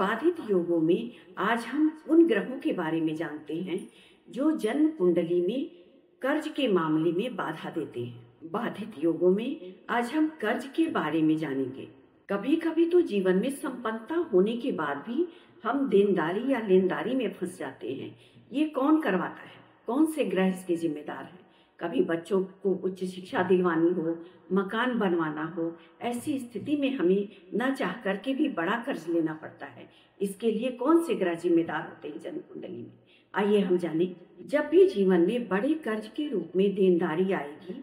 बाधित योगों में आज हम उन ग्रहों के बारे में जानते हैं जो जन्म कुंडली में कर्ज के मामले में बाधा देते हैं। बाधित योगों में आज हम कर्ज के बारे में जानेंगे। कभी कभी तो जीवन में संपन्नता होने के बाद भी हम देनदारी या लेनदारी में फंस जाते हैं। ये कौन करवाता है? कौन से ग्रह इसके जिम्मेदार हैं? कभी बच्चों को उच्च शिक्षा दिलवानी हो, मकान बनवाना हो, ऐसी स्थिति में हमें न चाह करके भी बड़ा कर्ज लेना पड़ता है। इसके लिए कौन से ग्रह जिम्मेदार होते हैं जन्म कुंडली में? आइए हम जानें। जब भी जीवन में बड़े कर्ज के रूप में देनदारी आएगी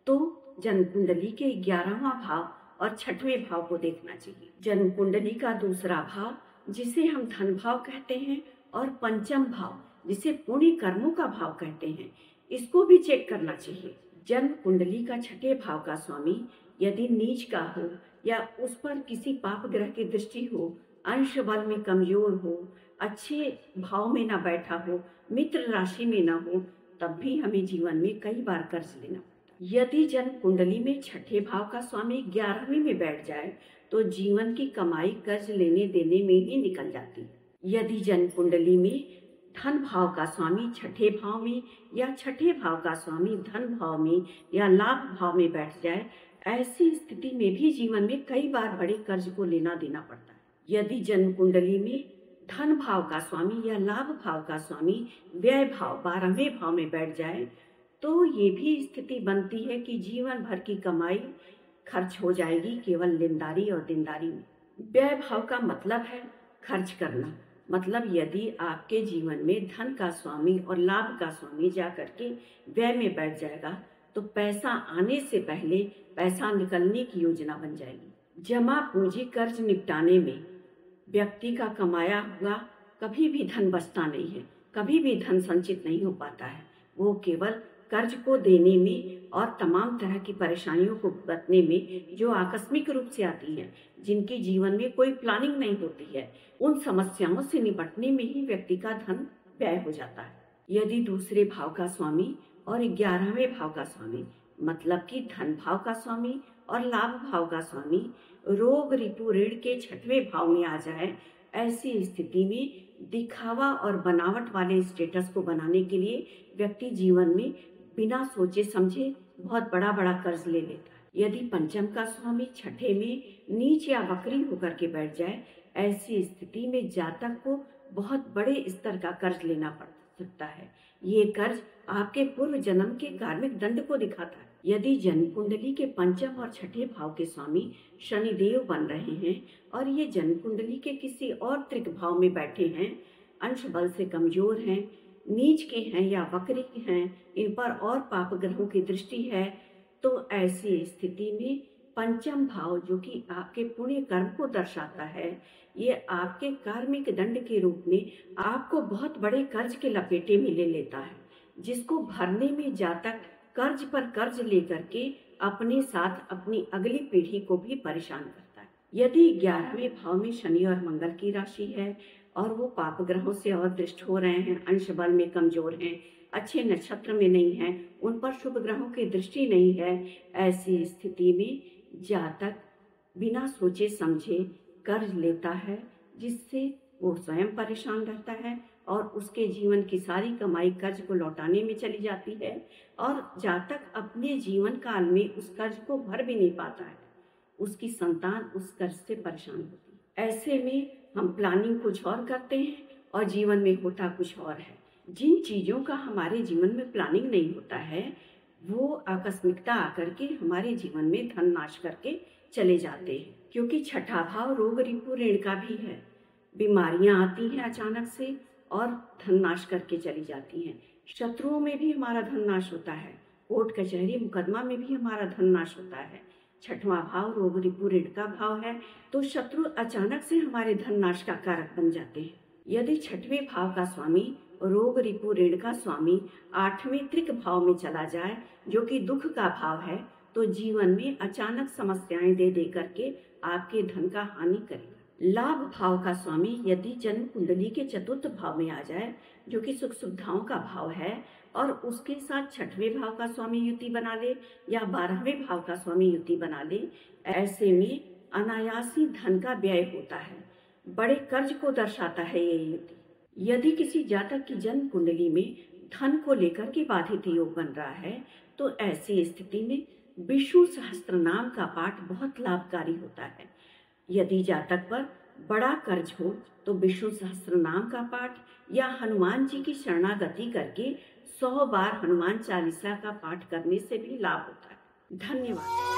तो जन्म कुंडली के 11वां भाव और 6वें भाव को देखना चाहिए। जन्म कुंडली का दूसरा भाव जिसे हम धन भाव कहते हैं और पंचम भाव जिसे पुण्य कर्मों का भाव कहते हैं, इसको भी चेक करना चाहिए। जन्म कुंडली का 6ठे भाव का स्वामी यदि नीच का हो या उस पर किसी पाप ग्रह की दृष्टि हो, अंश बल में कमजोर हो, अच्छे भाव में ना बैठा हो, मित्र राशि में ना हो, तब भी हमें जीवन में कई बार कर्ज लेना पड़ता है। यदि जन्म कुंडली में 6ठे भाव का स्वामी 11वें में बैठ जाए तो जीवन की कमाई कर्ज लेने देने में ही निकल जाती है। यदि जन्म कुंडली में धन भाव का स्वामी 6ठे भाव में या 6ठे भाव का स्वामी धन भाव में या लाभ भाव में बैठ जाए, ऐसी स्थिति में भी जीवन में कई बार बड़े कर्ज को लेना देना पड़ता है। यदि जन्म कुंडली में धन भाव का स्वामी या लाभ भाव का स्वामी व्यय भाव 12वें भाव में बैठ जाए तो ये भी स्थिति बनती है कि जीवन भर की कमाई खर्च हो जाएगी केवल लेनदारी और देनदारी में। व्यय भाव का मतलब है खर्च करना। मतलब यदि आपके जीवन में धन का स्वामी और लाभ का स्वामी जा करके व्यय में बैठ जाएगा तो पैसा आने से पहले पैसा निकलने की योजना बन जाएगी। जमा पूंजी कर्ज निपटाने में व्यक्ति का कमाया हुआ कभी भी धन बचता नहीं है, कभी भी धन संचित नहीं हो पाता है। वो केवल कर्ज को देने में और तमाम तरह की परेशानियों को भुगतने में जो आकस्मिक रूप से आती हैं, जिनकी जीवन में कोई प्लानिंग नहीं होती है, उन समस्याओं से निपटने में ही व्यक्ति का धन व्यय हो जाता है। यदि दूसरे भाव का स्वामी और 11वें भाव का स्वामी मतलब कि धन भाव का स्वामी और लाभ भाव का स्वामी रोग ऋतु ऋण के 6वें भाव में आ जाए, ऐसी स्थिति में दिखावा और बनावट वाले स्टेटस को बनाने के लिए व्यक्ति जीवन में बिना सोचे समझे बहुत बड़ा बड़ा कर्ज ले लेता है। यदि पंचम का स्वामी 6ठे में नीच या वक्री होकर के बैठ जाए, ऐसी स्थिति में जातक को बहुत बड़े स्तर का कर्ज लेना पड़ सकता है। ये कर्ज आपके पूर्व जन्म के कार्मिक दंड को दिखाता है। यदि जन्म कुंडली के पंचम और 6ठे भाव के स्वामी शनिदेव बन रहे हैं और ये जन्म कुंडली के किसी और त्रिक भाव में बैठे हैं, अंश बल से कमजोर हैं, नीच के हैं या वक्री हैं, इन पर और पाप ग्रहों की दृष्टि है, तो ऐसी स्थिति में पंचम भाव जो कि आपके पुण्य कर्म को दर्शाता है, ये आपके कार्मिक दंड के रूप में आपको बहुत बड़े कर्ज के लपेटे में ले लेता है, जिसको भरने में जातक कर्ज पर कर्ज लेकर के अपने साथ अपनी अगली पीढ़ी को भी परेशान करता है। यदि 11वें भाव में शनि और मंगल की राशि है और वो पाप ग्रहों से और दृष्ट हो रहे हैं, अंश बल में कमजोर हैं, अच्छे नक्षत्र में नहीं हैं, उन पर शुभ ग्रहों की दृष्टि नहीं है, ऐसी स्थिति में जातक बिना सोचे समझे कर्ज लेता है, जिससे वो स्वयं परेशान रहता है और उसके जीवन की सारी कमाई कर्ज को लौटाने में चली जाती है और जातक अपने जीवन काल में उस कर्ज को भर भी नहीं पाता है। उसकी संतान उस कर्ज से परेशान होती है। ऐसे में हम प्लानिंग कुछ और करते हैं और जीवन में होता कुछ और है। जिन चीज़ों का हमारे जीवन में प्लानिंग नहीं होता है, वो आकस्मिकता आकर के हमारे जीवन में धन नाश करके चले जाते हैं। क्योंकि 6ठा भाव रोग ऋतु ऋण का भी है। बीमारियां आती हैं अचानक से और धन नाश करके चली जाती हैं। शत्रुओं में भी हमारा धन नाश होता है, कोर्ट कचहरी मुकदमा में भी हमारा धन नाश होता है। 6वां भाव रोग ऋतु ऋण का भाव है, तो शत्रु अचानक से हमारे धन नाश का कारक बन जाते हैं। यदि 6वें भाव का स्वामी रोग ऋतु ऋण का स्वामी 8वें त्रिक भाव में चला जाए, जो कि दुख का भाव है, तो जीवन में अचानक समस्याएं दे दे करके आपके धन का हानि करेगा। लाभ भाव का स्वामी यदि जन्म कुंडली के 4th भाव में आ जाए, जो कि सुख सुविधाओं का भाव है, और उसके साथ 6वें भाव का स्वामी युति बना ले या 12वें भाव का स्वामी युति बना ले, ऐसे में अनायासी धन का व्यय होता है। बड़े कर्ज को दर्शाता है ये युति। यदि किसी जातक की जन्म कुंडली में धन को लेकर के बाधित योग बन रहा है तो ऐसी स्थिति में विष्णु सहस्त्र नाम का पाठ बहुत लाभकारी होता है। यदि जातक पर बड़ा कर्ज हो तो विष्णु सहस्त्र नाम का पाठ या हनुमान जी की शरणागति करके 100 बार हनुमान चालीसा का पाठ करने से भी लाभ होता है। धन्यवाद।